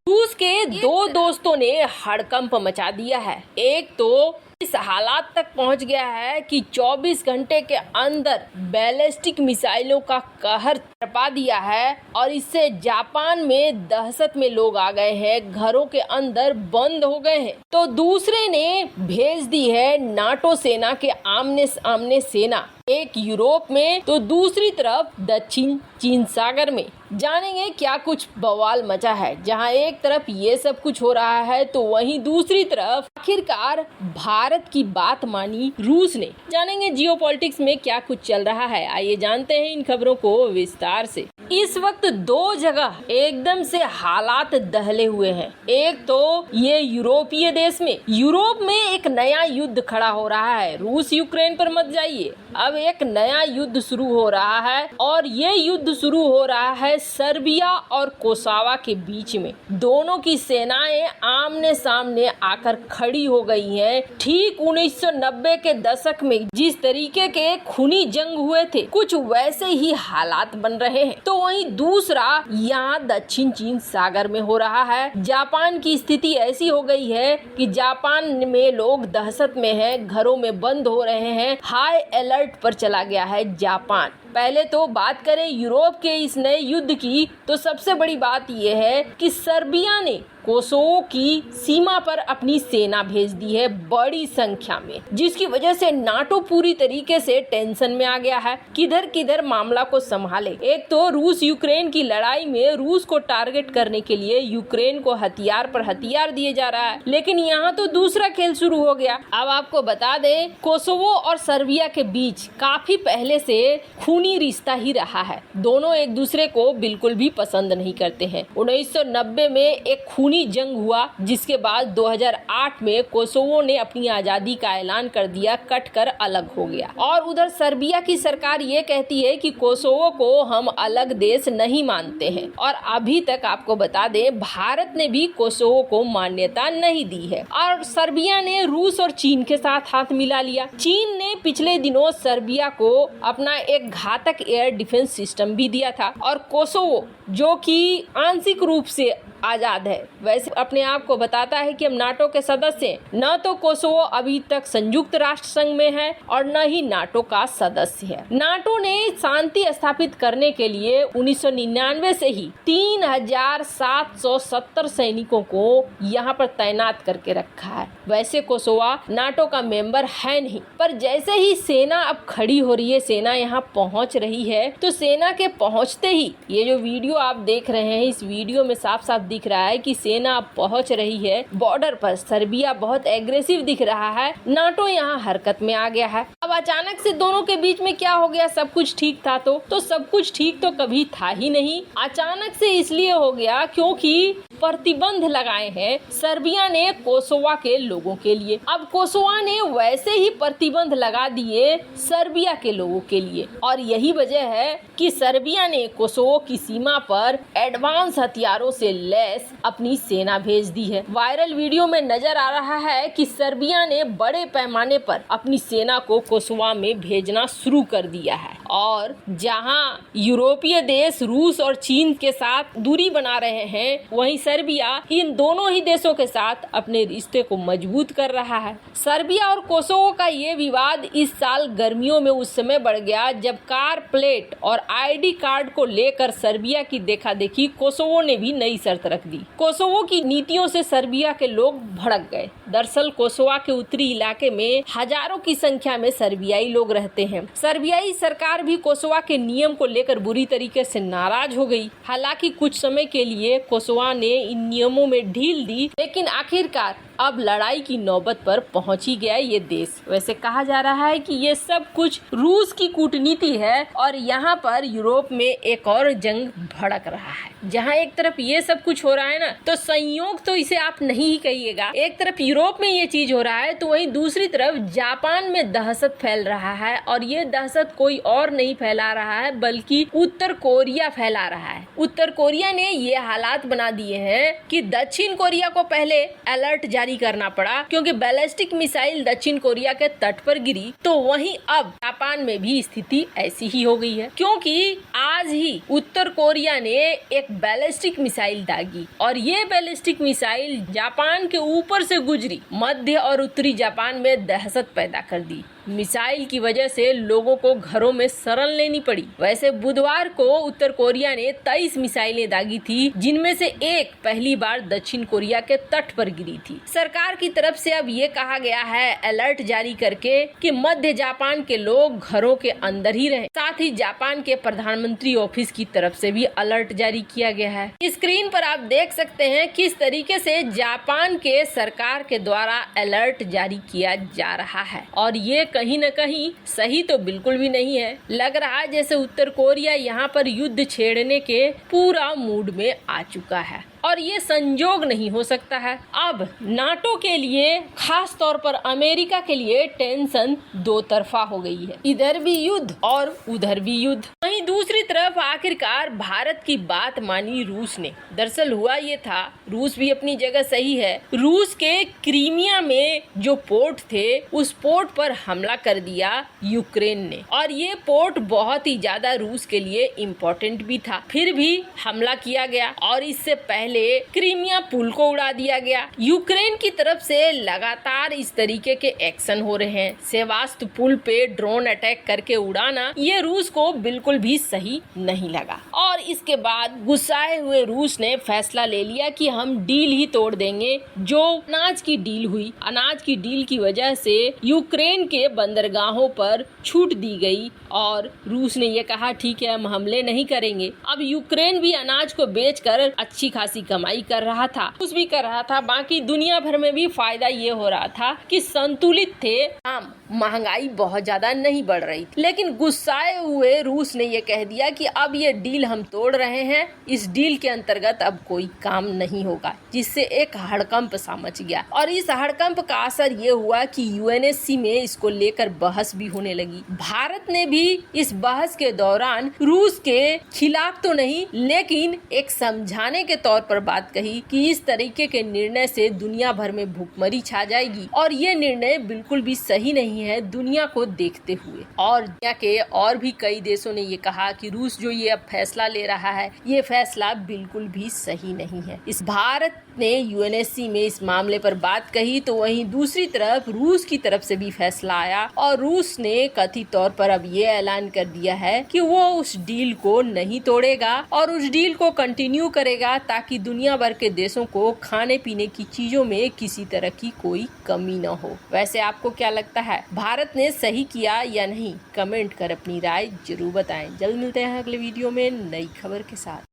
रूस के दो दोस्तों ने हड़कंप मचा दिया है। एक तो इस हालात तक पहुंच गया है कि 24 घंटे के अंदर बैलिस्टिक मिसाइलों का कहर तड़पा दिया है और इससे जापान में दहशत में लोग आ गए हैं, घरों के अंदर बंद हो गए हैं। तो दूसरे ने भेज दी है नाटो सेना के आमने सामने सेना, एक यूरोप में तो दूसरी तरफ दक्षिण चीन सागर में। जानेंगे क्या कुछ बवाल मचा है। जहां एक तरफ ये सब कुछ हो रहा है तो वहीं दूसरी तरफ आखिरकार भारत की बात मानी रूस ने। जानेंगे जियोपॉलिटिक्स में क्या कुछ चल रहा है। आइए जानते हैं इन खबरों को विस्तार से। इस वक्त दो जगह एकदम से हालात दहले हुए हैं। एक तो ये यूरोपीय देश में, यूरोप में एक नया युद्ध खड़ा हो रहा है। रूस यूक्रेन पर मत जाइए, अब एक नया युद्ध शुरू हो रहा है और ये युद्ध शुरू हो रहा है सर्बिया और कोसोवो के बीच में। दोनों की सेनाएं आमने सामने आकर खड़ी हो गई हैं। ठीक 1990 के दशक में जिस तरीके के खूनी जंग हुए थे, कुछ वैसे ही हालात बन रहे हैं। तो वहीं दूसरा यहाँ दक्षिण चीन सागर में हो रहा है। जापान की स्थिति ऐसी हो गई है कि जापान में लोग दहशत में हैं, घरों में बंद हो रहे हैं, हाई अलर्ट पर चला गया है जापान। पहले तो बात करें यूरोप के इस नए युद्ध की, तो सबसे बड़ी बात यह है कि सर्बिया ने कोसोवो की सीमा पर अपनी सेना भेज दी है बड़ी संख्या में, जिसकी वजह से नाटो पूरी तरीके से टेंशन में आ गया है, किधर किधर मामला को संभाले। एक तो रूस यूक्रेन की लड़ाई में रूस को टारगेट करने के लिए यूक्रेन को हथियार पर हथियार दिए जा रहा है, लेकिन यहाँ तो दूसरा खेल शुरू हो गया। अब आपको बता दें, कोसोवो और सर्बिया के बीच काफी पहले से खूनी रिश्ता ही रहा है। दोनों एक दूसरे को बिल्कुल भी पसंद नहीं करते हैं। 1990 में एक खूनी जंग हुआ, जिसके बाद 2008 में कोसोवो ने अपनी आजादी का ऐलान कर दिया, कट कर अलग हो गया। और उधर सर्बिया की सरकार ये कहती है कि कोसोवो को हम अलग देश नहीं मानते हैं। और अभी तक आपको बता दें, भारत ने भी कोसोवो को मान्यता नहीं दी है। और सर्बिया ने रूस और चीन के साथ हाथ मिला लिया। चीन ने पिछले दिनों सर्बिया को अपना एक घातक एयर डिफेंस सिस्टम भी दिया था। और कोसोवो, जो कि आंशिक रूप से आजाद है, वैसे अपने आप को बताता है कि हम नाटो के सदस्य हैं। न तो कोसोवो अभी तक संयुक्त राष्ट्र संघ में है और न ही नाटो का सदस्य है। नाटो ने शांति स्थापित करने के लिए 1999 से ही 3770 सैनिकों को यहाँ पर तैनात करके रखा है। वैसे कोसोवो नाटो का मेंबर है नहीं, पर जैसे ही सेना अब खड़ी हो रही है, सेना यहाँ पहुँच रही है, तो सेना के पहुँचते ही ये जो वीडियो आप देख रहे हैं, इस वीडियो में साफ साफ दिख रहा है कि सेना पहुंच रही है बॉर्डर पर। सर्बिया बहुत एग्रेसिव दिख रहा है, नाटो यहाँ हरकत में आ गया है। अब अचानक से दोनों के बीच में क्या हो गया? सब कुछ ठीक था तो सब कुछ ठीक तो कभी था ही नहीं। अचानक से इसलिए हो गया क्योंकि प्रतिबंध लगाए हैं सर्बिया ने कोसोवो के लोगों के लिए। अब कोसोवो ने वैसे ही प्रतिबंध लगा दिए सर्बिया के लोगों के लिए, और यही वजह है कि सर्बिया ने कोसोवो की सीमा पर एडवांस हथियारों से लैस अपनी सेना भेज दी है। वायरल वीडियो में नजर आ रहा है कि सर्बिया ने बड़े पैमाने पर अपनी सेना को कोसोवो में भेजना शुरू कर दिया है। और जहां यूरोपीय देश रूस और चीन के साथ दूरी बना रहे हैं, वहीं सर्बिया इन दोनों ही देशों के साथ अपने रिश्ते को मजबूत कर रहा है। सर्बिया और कोसोवो का ये विवाद इस साल गर्मियों में उस समय बढ़ गया जब कार प्लेट और आईडी कार्ड को लेकर सर्बिया की देखा देखी कोसोवो ने भी नई शर्त रख दी। कोसोवो की नीतियों से सर्बिया के लोग भड़क गए। दरअसल कोसोवो के उत्तरी इलाके में हजारों की संख्या में सर्बियाई लोग रहते हैं। सर्बियाई सरकार भी कोसोवो के नियम को लेकर बुरी तरीके से नाराज हो गई। हालांकि कुछ समय के लिए कोसोवो ने इन नियमों में ढील दी, लेकिन आखिरकार अब लड़ाई की नौबत पर पहुंच ही गया ये देश। वैसे कहा जा रहा है कि ये सब कुछ रूस की कूटनीति है और यहाँ पर यूरोप में एक और जंग भड़क रहा है। जहाँ एक तरफ ये सब कुछ हो रहा है ना, तो संयोग तो इसे आप नहीं ही कहिएगा। एक तरफ यूरोप में ये चीज हो रहा है तो वहीं दूसरी तरफ जापान में दहशत फैल रहा है, और ये दहशत कोई और नहीं फैला रहा है बल्कि उत्तर कोरिया फैला रहा है। उत्तर कोरिया ने ये हालात बना दिए हैं कि दक्षिण कोरिया को पहले अलर्ट जारी जारी करना पड़ा क्योंकि बैलिस्टिक मिसाइल दक्षिण कोरिया के तट पर गिरी, तो वहीं अब जापान में भी स्थिति ऐसी ही हो गई है, क्योंकि आज ही उत्तर कोरिया ने एक बैलिस्टिक मिसाइल दागी और ये बैलिस्टिक मिसाइल जापान के ऊपर से गुजरी, मध्य और उत्तरी जापान में दहशत पैदा कर दी। मिसाइल की वजह से लोगों को घरों में शरण लेनी पड़ी। वैसे बुधवार को उत्तर कोरिया ने 23 मिसाइलें दागी थी, जिनमें से एक पहली बार दक्षिण कोरिया के तट पर गिरी थी। सरकार की तरफ से अब ये कहा गया है अलर्ट जारी करके कि मध्य जापान के लोग घरों के अंदर ही रहें। साथ ही जापान के प्रधानमंत्री ऑफिस की तरफ से भी अलर्ट जारी किया गया है। स्क्रीन पर आप देख सकते हैं किस तरीके से जापान के सरकार के द्वारा अलर्ट जारी किया जा रहा है और ये कहीं न कहीं सही तो बिल्कुल भी नहीं है। लग रहा है जैसे उत्तर कोरिया यहाँ पर युद्ध छेड़ने के पूरा मूड में आ चुका है और ये संजोग नहीं हो सकता है। अब नाटो के लिए, खास तौर पर अमेरिका के लिए टेंशन दो तरफा हो गई है, इधर भी युद्ध और उधर भी युद्ध। वहीं दूसरी तरफ आखिरकार भारत की बात मानी रूस ने। दरअसल हुआ ये था, रूस भी अपनी जगह सही है। रूस के क्रीमिया में जो पोर्ट थे, उस पोर्ट पर हमला कर दिया यूक्रेन ने और ये पोर्ट बहुत ही ज्यादा रूस के लिए इम्पोर्टेंट भी था। फिर भी हमला किया गया और इससे पहले क्रीमिया पुल को उड़ा दिया गया। यूक्रेन की तरफ से लगातार इस तरीके के एक्शन हो रहे हैं। सेवास्तोपोल पे ड्रोन अटैक करके उड़ाना ये रूस को बिल्कुल भी सही नहीं लगा और इसके बाद गुस्साए हुए रूस ने फैसला ले लिया कि हम डील ही तोड़ देंगे। जो अनाज की डील हुई, अनाज की डील की वजह से यूक्रेन के बंदरगाहों पर छूट दी गई और रूस ने ये कहा ठीक है हम हमले नहीं करेंगे। अब यूक्रेन भी अनाज को बेचकर अच्छी खासी कमाई कर रहा था, कुछ भी कर रहा था। बाकी दुनिया भर में भी फायदा ये हो रहा था कि संतुलित थे, हम महंगाई बहुत ज्यादा नहीं बढ़ रही थी। लेकिन गुस्साए हुए रूस ने ये कह दिया कि अब ये डील हम तोड़ रहे हैं, इस डील के अंतर्गत अब कोई काम नहीं होगा, जिससे एक हड़कंप सा मच गया और इस हड़कंप का असर ये हुआ कि यूएनएससी में इसको लेकर बहस भी होने लगी। भारत ने भी इस बहस के दौरान रूस के खिलाफ तो नहीं, लेकिन एक समझाने के तौर पर बात कही कि इस तरीके के निर्णय से दुनिया भर में भूखमरी छा जाएगी और ये निर्णय बिल्कुल भी सही नहीं है दुनिया को देखते हुए। और दुनिया के और भी कई देशों ने ये कहा कि रूस जो ये अब फैसला ले रहा है, ये फैसला बिल्कुल भी सही नहीं है। इस भारत ने यूएनएससी में इस मामले पर बात कही तो वहीं दूसरी तरफ रूस की तरफ से भी फैसला आया और रूस ने कथित तौर पर अब ये ऐलान कर दिया है कि वो उस डील को नहीं तोड़ेगा और उस डील को कंटिन्यू करेगा ताकि दुनिया भर के देशों को खाने पीने की चीजों में किसी तरह की कोई कमी न हो। वैसे आपको क्या लगता है, भारत ने सही किया या नहीं? कमेंट कर अपनी राय जरूर बताएं। जल्द मिलते हैं अगले वीडियो में नई खबर के साथ।